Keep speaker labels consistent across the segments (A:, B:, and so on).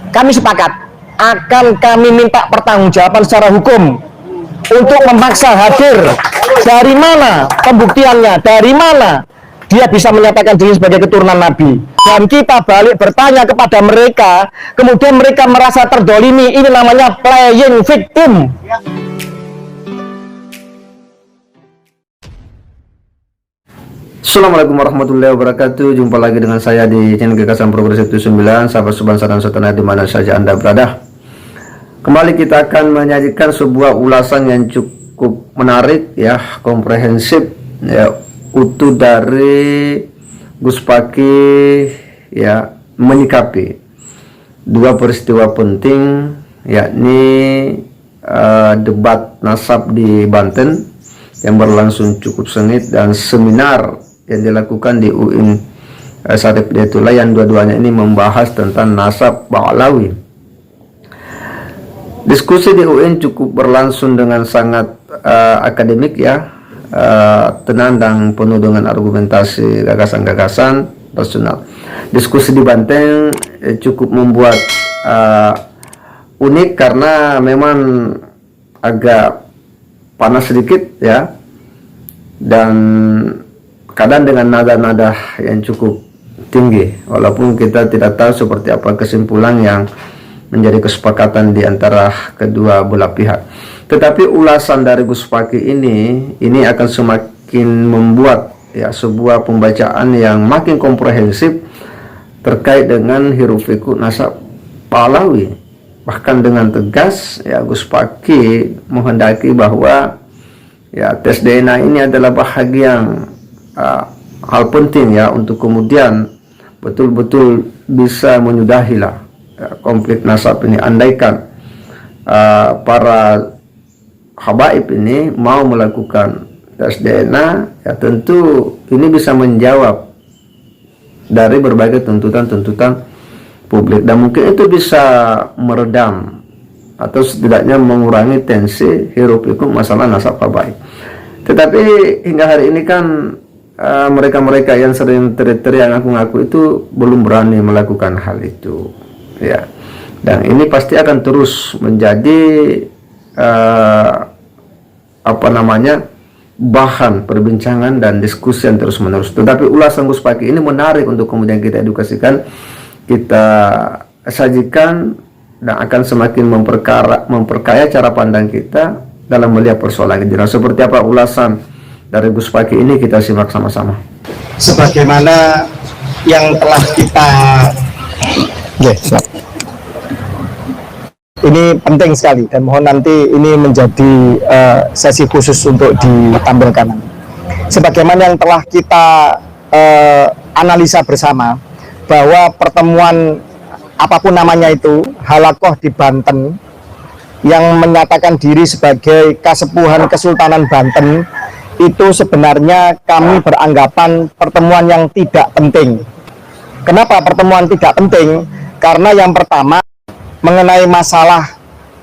A: kami sepakat akan kami minta pertanggungjawaban secara hukum untuk memaksa hadir. Dari mana pembuktiannya? Dari mana dia bisa menyatakan diri sebagai keturunan Nabi? Dan kita balik bertanya kepada mereka, kemudian mereka merasa terdolimi. Ini namanya playing victim.
B: Assalamualaikum warahmatullahi wabarakatuh. Jumpa lagi dengan saya di channel Gagasan Progresif 79. Sahabat sebangsa dan setanah di mana saja Anda berada. Kembali kita akan menyajikan sebuah ulasan yang cukup menarik ya, komprehensif ya, utuh dari Gus Paki ya, menyikapi dua peristiwa penting, yakni debat nasab di Banten yang berlangsung cukup sengit dan seminar yang dilakukan di UIN Syarif Hidayatullah yang dua-duanya ini membahas tentang nasab Ba'alawi. Diskusi di UIN cukup berlangsung dengan sangat akademik ya, tenang dan penuh dengan argumentasi gagasan-gagasan personal. Diskusi di Banten cukup membuat unik karena memang agak panas sedikit ya, dan kadang dengan nada-nada yang cukup tinggi, walaupun kita tidak tahu seperti apa kesimpulan yang menjadi kesepakatan di antara kedua belah pihak. Tetapi ulasan dari Gus Paki ini akan semakin membuat ya sebuah pembacaan yang makin komprehensif terkait dengan hiruk pikuk nasab Ba'alawi. Bahkan dengan tegas ya, Gus Paki menghendaki bahwa ya tes DNA ini adalah bahagian hal penting ya untuk kemudian betul-betul bisa menyudahilah konflik nasab ini. Andaikan para habaib ini mau melakukan tes DNA, ya tentu ini bisa menjawab dari berbagai tuntutan-tuntutan publik, dan mungkin itu bisa meredam atau setidaknya mengurangi tensi hiruk pikuk masalah nasab habaib. Tetapi hingga hari ini kan mereka-mereka yang sering teriak-teriak ngaku-ngaku itu belum berani melakukan hal itu ya, dan ini pasti akan terus menjadi bahan perbincangan dan diskusi yang terus-menerus. Tetapi ulasan Gus Paki ini menarik untuk kemudian kita edukasikan, kita sajikan, dan akan semakin memperkaya cara pandang kita dalam melihat persoalan ini. Seperti apa ulasan dari Gus Paki ini, kita simak sama-sama.
A: Sebagaimana yang telah kita ini penting sekali, dan mohon nanti ini menjadi sesi khusus untuk ditampilkan. Sebagaimana yang telah kita analisa bersama, bahwa pertemuan apapun namanya itu, halakoh di Banten yang menyatakan diri sebagai Kasepuhan Kesultanan Banten, itu sebenarnya kami beranggapan pertemuan yang tidak penting. Kenapa pertemuan tidak penting? Karena yang pertama, mengenai masalah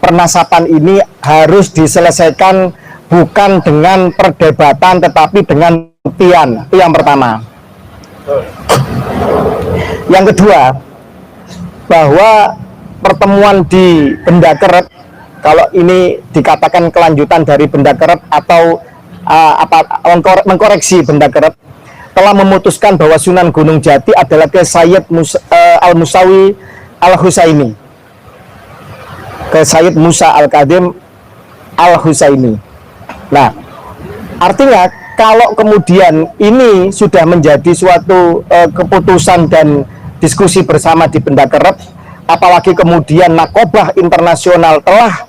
A: pernasaban ini harus diselesaikan bukan dengan perdebatan tetapi dengan buktian. Itu yang pertama. Yang kedua, bahwa pertemuan di Benda Kerep, kalau ini dikatakan kelanjutan dari Benda Kerep atau mengkoreksi Benda Kerep, telah memutuskan bahwa Sunan Gunung Jati adalah ke Sayyid Al-Musawi Al-Husaini, ke Sayyid Musa Al-Kadim Al-Husaini. Nah, artinya kalau kemudian ini sudah menjadi suatu keputusan dan diskusi bersama di Benda Kerep, apalagi kemudian Nakobah Internasional telah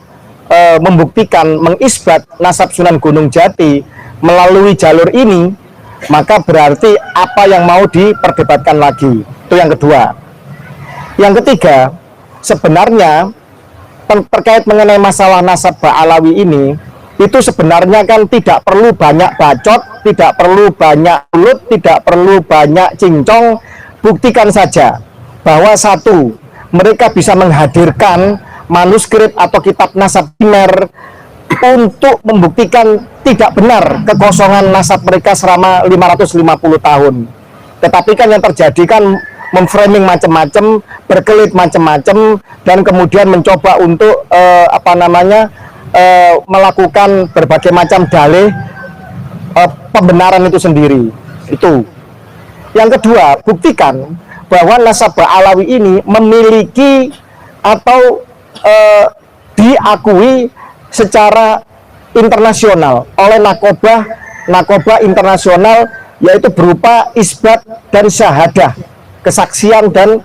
A: membuktikan, mengisbat nasab Sunan Gunung Jati melalui jalur ini, maka berarti apa yang mau diperdebatkan lagi. Itu yang kedua. Yang ketiga, sebenarnya terkait mengenai masalah nasab Ba'alawi ini, itu sebenarnya kan tidak perlu banyak bacot, tidak perlu banyak mulut, tidak perlu banyak cincong. Buktikan saja bahwa satu, mereka bisa menghadirkan manuskrip atau kitab nasab primer untuk membuktikan tidak benar kekosongan nasab mereka selama 550 tahun. Tetapi kan yang terjadi kan memframing macam-macam, berkelit macam-macam, dan kemudian mencoba untuk melakukan berbagai macam dalih pembenaran itu sendiri. Itu. Yang kedua, buktikan bahwa nasabah Alawi ini memiliki atau diakui secara internasional oleh Nakobah internasional, yaitu berupa isbat dan syahadah, kesaksian dan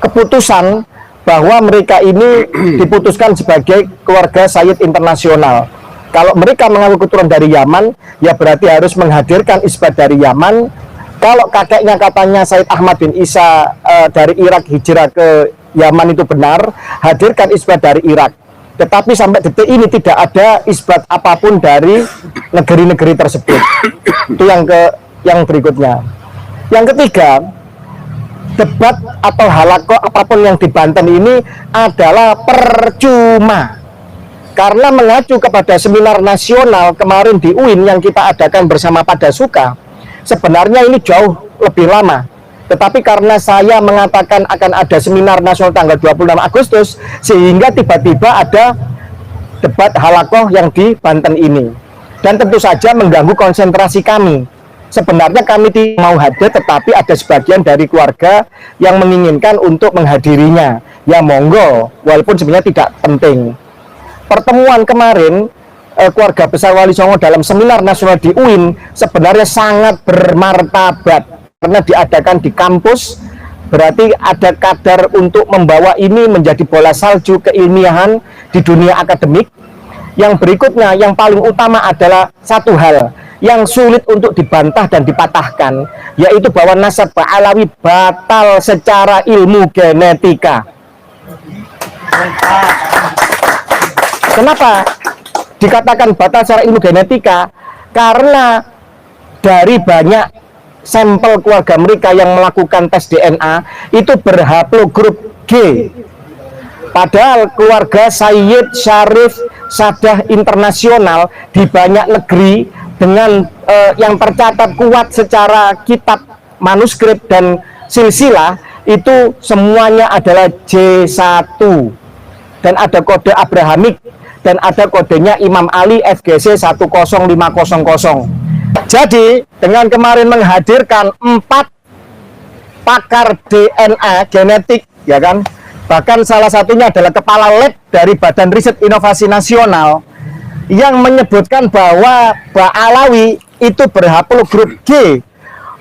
A: keputusan bahwa mereka ini diputuskan sebagai keluarga Sayyid internasional. Kalau mereka mengaku keturunan dari Yaman, ya berarti harus menghadirkan isbat dari Yaman. Kalau kakeknya katanya Sayyid Ahmad bin Isa dari Irak hijrah ke Yaman itu benar, hadirkan isbat dari Irak. Tetapi sampai detik ini tidak ada isbat apapun dari negeri-negeri tersebut. Itu yang berikutnya. Yang ketiga, debat atau halakoh apapun yang di Banten ini adalah percuma. Karena mengacu kepada seminar nasional kemarin di UIN yang kita adakan bersama Padasuka, sebenarnya ini jauh lebih lama. Tetapi karena saya mengatakan akan ada seminar nasional tanggal 26 Agustus, sehingga tiba-tiba ada debat halakoh yang di Banten ini. Dan tentu saja mengganggu konsentrasi kami. Sebenarnya kami tidak mau hadir, tetapi ada sebagian dari keluarga yang menginginkan untuk menghadirinya. Ya monggo, walaupun sebenarnya tidak penting. Pertemuan kemarin keluarga besar Wali Songo dalam seminar nasional di UIN sebenarnya sangat bermartabat karena diadakan di kampus, berarti ada kadar untuk membawa ini menjadi bola salju keilmiahan di dunia akademik. Yang berikutnya, yang paling utama adalah satu hal yang sulit untuk dibantah dan dipatahkan, yaitu bahwa nasabah Alawi batal secara ilmu genetika. Kenapa dikatakan batal secara ilmu genetika? Karena dari banyak sampel keluarga mereka yang melakukan tes DNA itu berhaplogrup G. Padahal keluarga Sayyid Syarif Sadah internasional di banyak negeri dengan yang tercatat kuat secara kitab, manuskrip dan silsilah itu semuanya adalah J1 dan ada kode Abrahamik dan ada kodenya Imam Ali FGC 10500. Jadi dengan kemarin menghadirkan 4 pakar DNA genetik, ya kan, bahkan salah satunya adalah kepala lab dari Badan Riset Inovasi Nasional yang menyebutkan bahwa Mbak Alawi itu berhaplogrup G.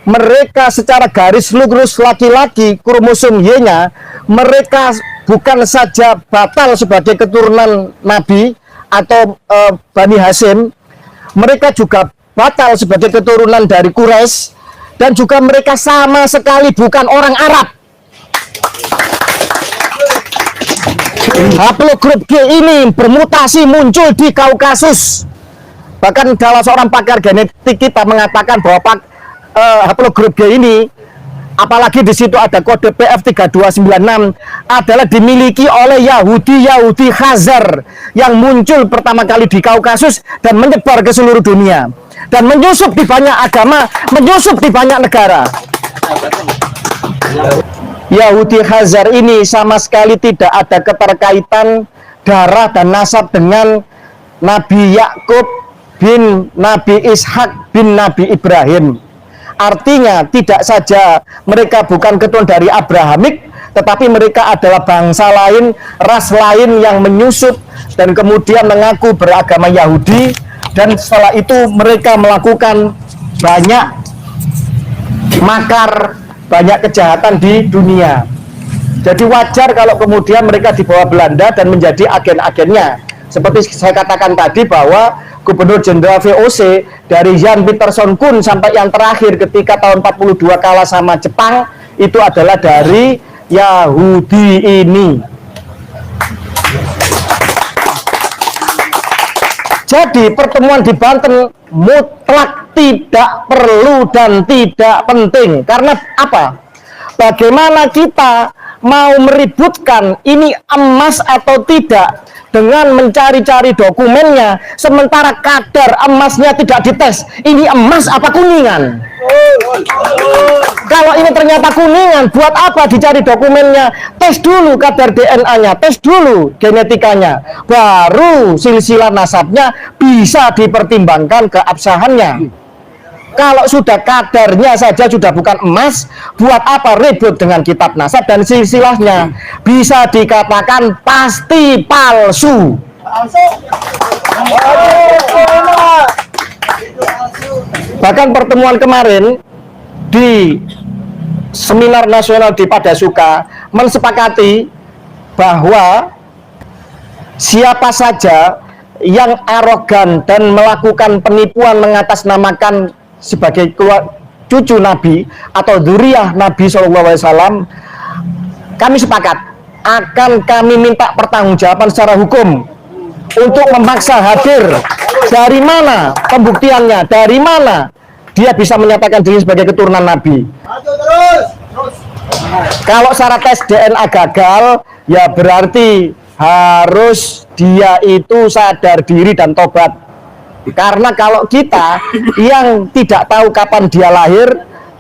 A: Mereka secara garis lurus laki-laki, kromosom Y-nya mereka bukan saja batal sebagai keturunan Nabi atau Bani Hashim, mereka juga batal sebagai keturunan dari Quraisy, dan juga mereka sama sekali bukan orang Arab. Haplogrup G ini bermutasi muncul di Kaukasus. Bahkan salah seorang pakar genetik kita mengatakan bahwa haplogrup G ini, apalagi di situ ada kode PF3296, adalah dimiliki oleh Yahudi Khazar yang muncul pertama kali di Kaukasus dan menyebar ke seluruh dunia dan menyusup di banyak agama, menyusup di banyak negara. Yahudi Khazar ini sama sekali tidak ada keterkaitan darah dan nasab dengan Nabi Yakub bin Nabi Ishak bin Nabi Ibrahim. Artinya tidak saja mereka bukan keturunan dari Abrahamik, tetapi mereka adalah bangsa lain, ras lain yang menyusup dan kemudian mengaku beragama Yahudi, dan setelah itu mereka melakukan banyak makar, banyak kejahatan di dunia. Jadi wajar kalau kemudian mereka dibawa Belanda dan menjadi agen-agennya. Seperti saya katakan tadi bahwa Gubernur Jenderal VOC dari Jan Pieterszoon Koen sampai yang terakhir ketika tahun 42 kalah sama Jepang itu adalah dari Yahudi ini. Jadi pertemuan di Banten mutlak tidak perlu dan tidak penting. Karena apa? Bagaimana kita mau meributkan ini emas atau tidak dengan mencari-cari dokumennya, sementara kadar emasnya tidak dites. Ini emas apa kuningan? Kalau ini ternyata kuningan, buat apa dicari dokumennya? Tes dulu kadar DNA-nya, tes dulu genetikanya, baru silsilah nasabnya bisa dipertimbangkan keabsahannya. Kalau sudah kadarnya saja sudah bukan emas, buat apa ribut dengan kitab nasab dan silsilahnya? Bisa dikatakan pasti palsu. Bahkan pertemuan kemarin di seminar nasional di Padasuka mensepakati bahwa siapa saja yang arogan dan melakukan penipuan mengatasnamakan sebagai cucu Nabi atau dzurriyyah Nabi SAW, kami sepakat akan kami minta pertanggungjawaban secara hukum untuk memaksa hadir. Dari mana pembuktiannya? Dari mana dia bisa menyatakan diri sebagai keturunan Nabi? Kalau syarat tes DNA gagal, ya berarti harus dia itu sadar diri dan tobat. Karena kalau kita yang tidak tahu kapan dia lahir,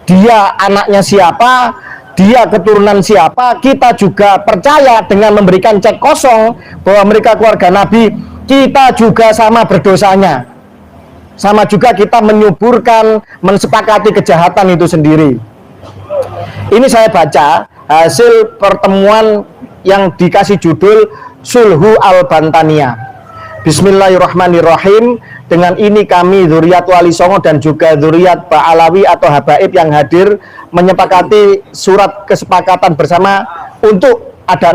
A: dia anaknya siapa, dia keturunan siapa, kita juga percaya dengan memberikan cek kosong bahwa mereka keluarga Nabi, kita juga sama berdosanya. Sama juga kita menyuburkan, mensepakati kejahatan itu sendiri. Ini saya baca hasil pertemuan yang dikasih judul Sulhu Al-Bantaniyah. Bismillahirrahmanirrahim. Dengan ini kami dzurriyyat Wali Songo dan juga dzurriyyat Ba'alawi atau habaib yang hadir menyepakati surat kesepakatan bersama untuk ada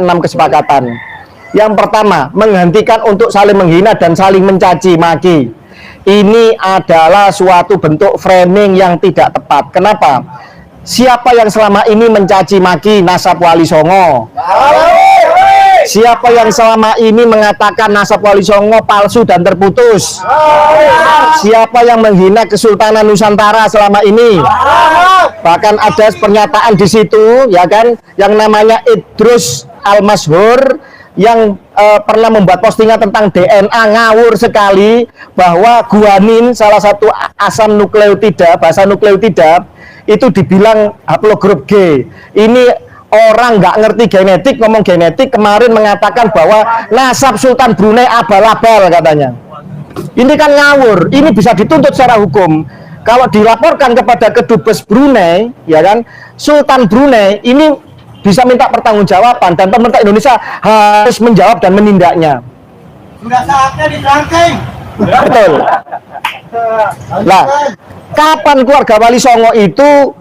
A: enam kesepakatan. Yang pertama, menghentikan untuk saling menghina dan saling mencaci maki. Ini adalah suatu bentuk framing yang tidak tepat. Kenapa? Siapa yang selama ini mencaci maki nasab Wali Songo? Siapa yang selama ini mengatakan nasab Wali Songo palsu dan terputus? Siapa yang menghina Kesultanan Nusantara selama ini? Bahkan ada pernyataan di situ, ya kan, yang namanya Idrus Al-Mashhur yang pernah membuat postingan tentang DNA, ngawur sekali bahwa guanin, salah satu asam nukleotida, bahasa nukleotida itu dibilang haplogrup G. Ini orang nggak ngerti genetik, ngomong genetik, kemarin mengatakan bahwa nasab Sultan Brunei abal-abal katanya. Ini kan ngawur, ini bisa dituntut secara hukum. Kalau dilaporkan kepada Kedubes Brunei, ya kan, Sultan Brunei ini bisa minta pertanggungjawaban dan pemerintah Indonesia harus menjawab dan menindaknya.
C: Sudah saatnya dirangking.
A: Betul. Nah, kapan keluarga Wali Songo itu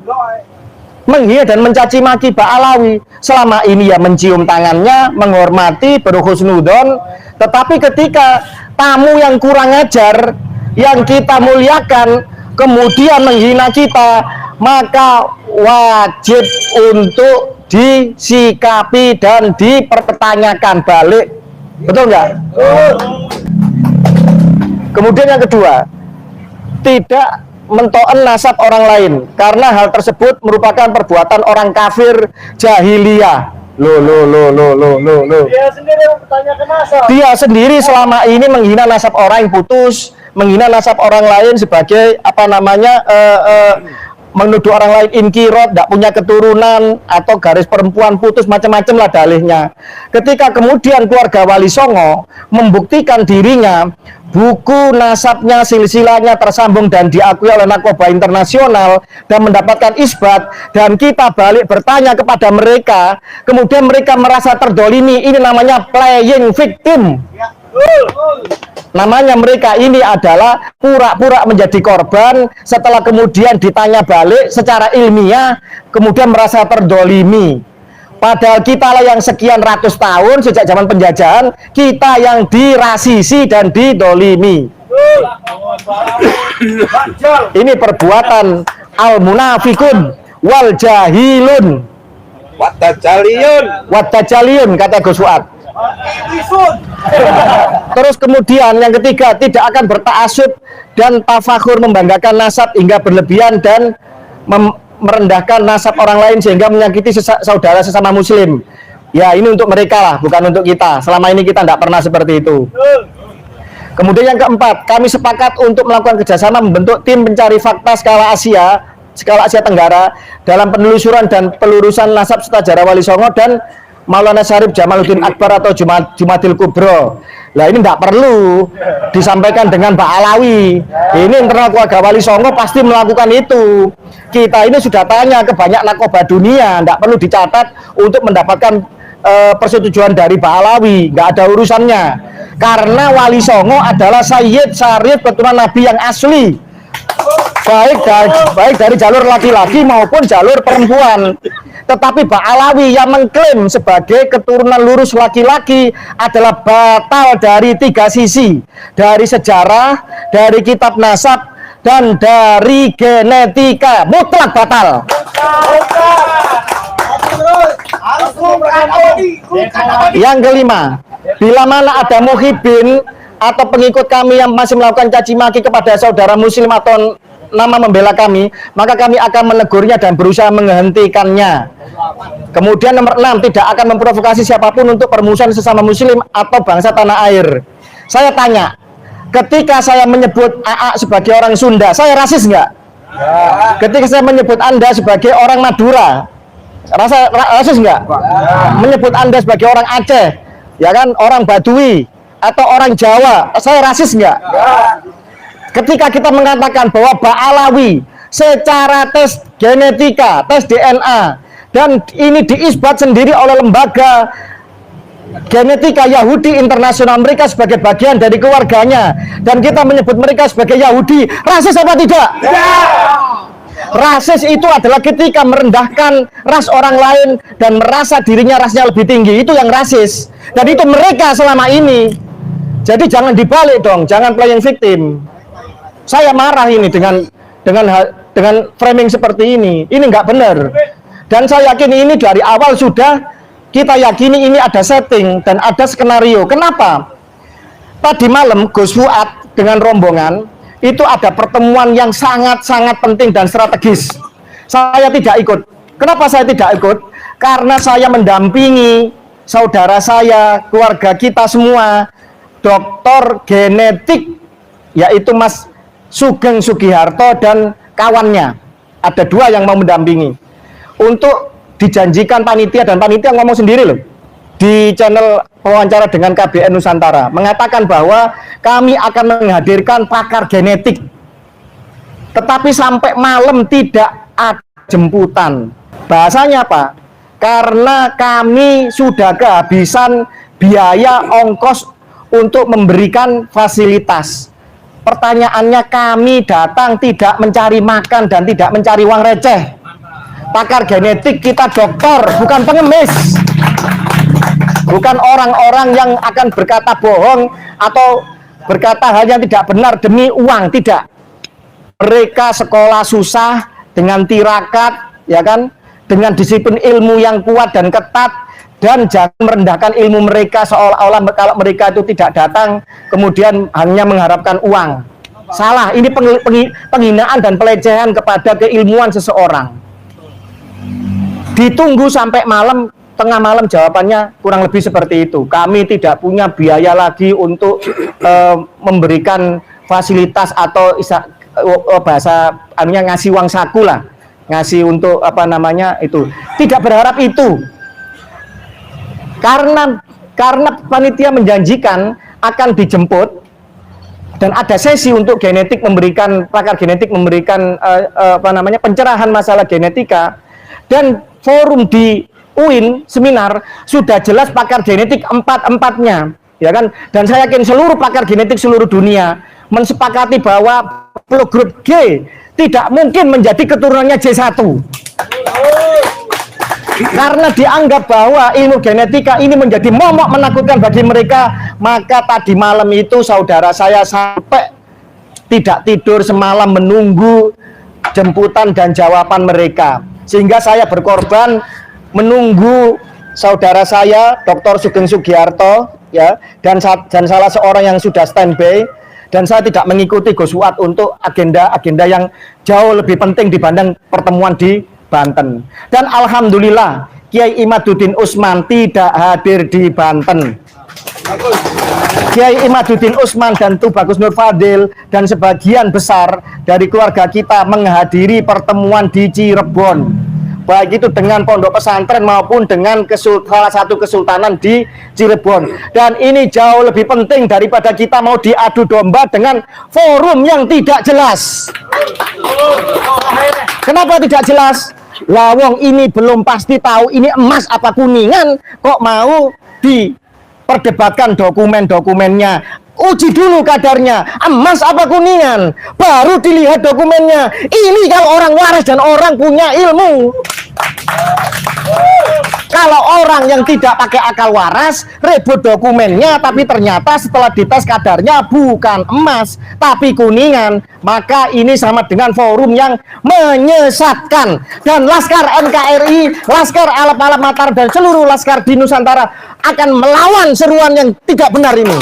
A: menghina dan mencaci maki Ba'alawi? Selama ini ya mencium tangannya, menghormati, berhusnudon, tetapi ketika tamu yang kurang ajar yang kita muliakan kemudian menghina kita, maka wajib untuk disikapi dan dipertanyakan balik. Betul nggak? Kemudian yang kedua, tidak mentoen nasab orang lain karena hal tersebut merupakan perbuatan orang kafir jahiliyah. Loh.
C: Dia sendiri mempertanyakan nasab.
A: Dia sendiri selama ini menghina nasab orang yang putus, menghina nasab orang lain sebagai apa namanya menuduh orang lain inkirot, tidak punya keturunan atau garis perempuan putus, macam-macam lah dalihnya. Ketika kemudian keluarga Wali Songo membuktikan dirinya, buku nasabnya, silsilahnya tersambung dan diakui oleh Narkoba Internasional dan mendapatkan isbat, dan kita balik bertanya kepada mereka, kemudian mereka merasa terdolimi. Ini namanya playing victim. Namanya mereka ini adalah pura-pura menjadi korban, setelah kemudian ditanya balik secara ilmiah, kemudian merasa terdolimi. Padahal kita lah yang sekian ratus tahun sejak zaman penjajahan, kita yang dirasisi dan didolimi. Ini perbuatan al-munafikun wal jahilun wattajaliyun kata Gus Fuad. Terus kemudian yang ketiga, tidak akan bertaasub dan tafakhur membanggakan nasab hingga berlebihan dan merendahkan nasab orang lain sehingga menyakiti saudara sesama muslim. Ya, ini untuk mereka lah, bukan untuk kita. Selama ini kita tidak pernah seperti itu. Kemudian yang keempat, kami sepakat untuk melakukan kerjasama membentuk tim pencari fakta skala Asia Tenggara dalam penelusuran dan pelurusan nasab sejarah Wali Songo dan Maulana Syarif Jamaluddin Akbar atau Jumadil Kubro. Nah, ini tidak perlu disampaikan dengan Mbak Alawi. Ini internal keluarga Wali Songo pasti melakukan itu. Kita ini sudah tanya ke banyak narkoba dunia, tidak perlu dicatat untuk mendapatkan persetujuan dari Mbak Alawi. Nggak ada urusannya. Karena Wali Songo adalah Sayyid Syarif keturunan Nabi yang asli. Baik dari jalur laki-laki maupun jalur perempuan. Tetapi Mbak Alawi yang mengklaim sebagai keturunan lurus laki-laki adalah batal dari 3 sisi. Dari sejarah, dari kitab nasab, dan dari genetika. Mutlak batal. Yang kelima, bila mana ada muhibin atau pengikut kami yang masih melakukan caci maki kepada saudara muslim atau nama membela kami, maka kami akan menegurnya dan berusaha menghentikannya. Kemudian nomor 6, tidak akan memprovokasi siapapun untuk permusuhan sesama muslim atau bangsa tanah air. Saya tanya, ketika saya menyebut AA sebagai orang Sunda, saya rasis nggak? Ketika saya menyebut Anda sebagai orang Madura, rasis nggak? Menyebut Anda sebagai orang Aceh, ya kan, orang Badui atau orang Jawa, saya rasis nggak? Ketika kita mengatakan bahwa Mbak Alawi secara tes genetika, tes DNA, dan ini diisbat sendiri oleh lembaga genetika Yahudi internasional, mereka sebagai bagian dari keluarganya, dan kita menyebut mereka sebagai Yahudi, rasis apa tidak? Rasis itu adalah ketika merendahkan ras orang lain dan merasa dirinya rasnya lebih tinggi, itu yang rasis. Dan itu mereka selama ini. Jadi jangan dibalik dong, jangan playing victim. Saya marah ini dengan framing seperti ini. Ini nggak benar. Dan saya yakin ini dari awal sudah kita yakini ini ada setting dan ada skenario. Kenapa? Tadi malam Gus Fuad dengan rombongan itu ada pertemuan yang sangat-sangat penting dan strategis. Saya tidak ikut. Kenapa saya tidak ikut? Karena saya mendampingi saudara saya, keluarga kita semua, dokter genetik, yaitu Mas Sugeng Sugiharto dan kawannya. Ada 2 yang mau mendampingi. Untuk dijanjikan panitia, dan panitia ngomong sendiri loh di channel wawancara dengan KBN Nusantara, mengatakan bahwa kami akan menghadirkan pakar genetik. Tetapi sampai malam tidak ada jemputan. Bahasanya apa? Karena kami sudah kehabisan biaya ongkos untuk memberikan fasilitas. Pertanyaannya, kami datang tidak mencari makan dan tidak mencari uang receh. Pakar genetik kita dokter, bukan pengemis. Bukan orang-orang yang akan berkata bohong atau berkata hal yang tidak benar demi uang, tidak. Mereka sekolah susah dengan tirakat, ya kan, dengan disiplin ilmu yang kuat dan ketat, dan jangan merendahkan ilmu mereka seolah-olah kalau mereka itu tidak datang kemudian hanya mengharapkan uang. Salah, ini penghinaan dan pelecehan kepada keilmuan seseorang. Ditunggu sampai malam, tengah malam jawabannya kurang lebih seperti itu. Kami tidak punya biaya lagi untuk memberikan fasilitas atau bahasa anunya ngasih uang saku lah, ngasih untuk apa namanya itu. Tidak berharap itu. Karena panitia menjanjikan akan dijemput dan ada sesi untuk genetik, memberikan pakar genetik memberikan pencerahan masalah genetika, dan forum di UIN seminar sudah jelas pakar genetik empat-empatnya, ya kan? Dan saya yakin seluruh pakar genetik seluruh dunia mensepakati bahwa grup G tidak mungkin menjadi keturunannya J1. Karena dianggap bahwa ilmu genetika ini menjadi momok menakutkan bagi mereka, maka tadi malam itu saudara saya sampai tidak tidur semalam menunggu jemputan dan jawaban mereka. Sehingga saya berkorban menunggu saudara saya, Dr. Sugeng Sugiharto, ya, dan salah seorang yang sudah standby. dan saya tidak mengikuti Gus Fuad untuk agenda-agenda yang jauh lebih penting dibanding pertemuan di Banten. Dan alhamdulillah Kiai Imaduddin Usman tidak hadir di Banten. Kiai Imaduddin Usman dan Tubagus Nur Fadil dan sebagian besar dari keluarga kita menghadiri pertemuan di Cirebon, baik itu dengan pondok pesantren maupun dengan salah satu kesultanan di Cirebon. Dan ini jauh lebih penting daripada kita mau diadu domba dengan forum yang tidak jelas. Kenapa tidak jelas? Lawong ini belum pasti tahu ini emas apa kuningan, kok mau diperdebatkan dokumen-dokumennya. Uji dulu kadarnya, emas apa kuningan, baru dilihat dokumennya. Ini kalau orang waras dan orang punya ilmu. Kalau orang yang tidak pakai akal waras, ribut dokumennya, tapi ternyata setelah dites kadarnya bukan emas, tapi kuningan, maka ini sama dengan forum yang menyesatkan. Dan Laskar NKRI, Laskar Alap-Alap Mataram, dan seluruh laskar di Nusantara akan melawan seruan yang tidak benar ini.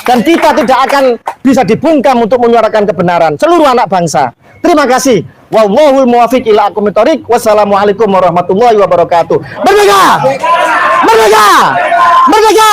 A: Dan kita tidak akan bisa dibungkam untuk menyuarakan kebenaran seluruh anak bangsa. Terima kasih. Wallahul muwaffiq ila aqwamit thoriq. Wassalamualaikum warahmatullahi wabarakatuh. Merdeka! Merdeka! Merdeka!